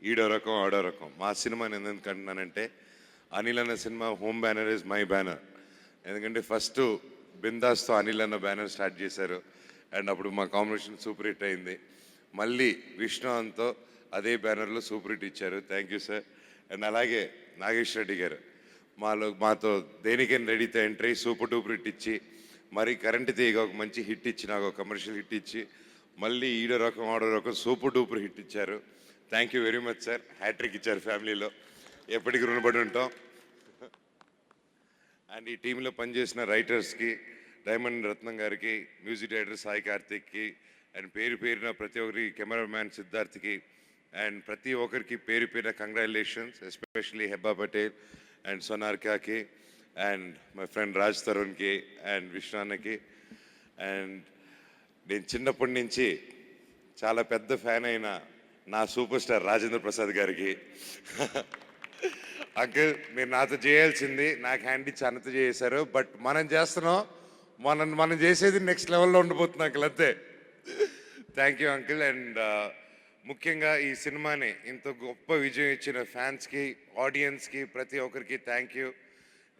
ఈడో రకం ఆడో రకం. మా సినిమాని ఎందుకంటున్నానంటే అనిల్ అన్న cinema home banner is my banner. ఎందుకంటే ఫస్ట్ బిందాస్తో అనిల్ అన్న బ్యానర్ స్టార్ట్ చేశారు అండ్ అప్పుడు మా కాంబినేషన్ సూపర్ హిట్ అయింది. మళ్ళీ విష్ణుతో అదే బ్యానర్లో సూపర్ హిట్ ఇచ్చారు. Thank you sir. అండ్ అలాగే నాగేష్ రెడ్డి గారు మాతో దేనికైనా రెడీతో ఎంట్రీ సూపర్ డూపర్ హిట్ ఇచ్చి, మరి కరెంట్ తీగ ఒక మంచి హిట్ ఇచ్చి, నాకు ఒక కమర్షియల్ హిట్ ఇచ్చి, మళ్ళీ ఈడో రకం ఆడో రకం సూపర్ డూపర్ హిట్ ఇచ్చారు. Thank you very much sir. Hat trick ఇచ్చారు ఫ్యామిలీలో, ఎప్పటికీ రుణపడి ఉంటాం. అండ్ ఈ టీంలో పనిచేసిన రైటర్స్కి, డైమండ్ రత్నం గారికి, మ్యూజిక్ డైరెక్టర్ సాయి కార్తిక్కి, అండ్ పేరు పేరున ప్రతి ఒక్కరికి, కెమెరామ్యాన్ సిద్ధార్థ్కి, అండ్ ప్రతి ఒక్కరికి పేరు పేరున congratulations. Especially Hebah Patel and సోనార్కాకి అండ్ మై ఫ్రెండ్ రాజ్ తరుణ్కి అండ్ విష్ణాన్నకి. అండ్ నేను చిన్నప్పటి నుంచి చాలా పెద్ద ఫ్యాన్ అయిన నా సూపర్ స్టార్ రాజేంద్ర ప్రసాద్ గారికి, అంకుల్ మీరు నాతో చేయాల్సింది నాకు హ్యాండ్ ఇచ్చి అన్నతో చేశారు, బట్ మనం చేస్తున్నాం, మనం చేసేది నెక్స్ట్ లెవెల్లో ఉండిపోతుంది అంకుల్, అంతే. Thank you uncle. అండ్ ముఖ్యంగా ఈ సినిమాని ఇంత గొప్ప విజయం ఇచ్చిన ఫ్యాన్స్కి, ఆడియన్స్కి, ప్రతి ఒక్కరికి థ్యాంక్ యూ.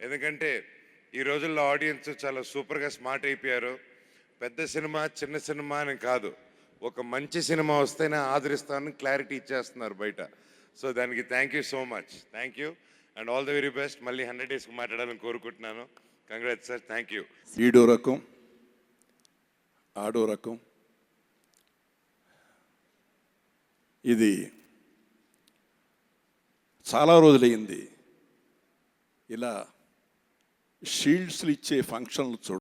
ఎందుకంటే ఈ రోజుల్లో ఆడియన్స్ చాలా సూపర్గా స్మార్ట్ అయిపోయారు. పెద్ద సినిమా చిన్న సినిమా అని కాదు, ఒక మంచి సినిమా వస్తేనే ఆదరిస్తామని క్లారిటీ ఇచ్చేస్తున్నారు బయట. సో దానికి thank you so much. Thank you and all the very best. మళ్ళీ 100 డేస్కి మాట్లాడాలని కోరుకుంటున్నాను. Congrats sir. Thank you. ఈడో రకం ఆడో రకం, ఇది చాలా రోజులైంది ఇలా షీల్డ్స్లు ఇచ్చే ఫంక్షన్లు చూడ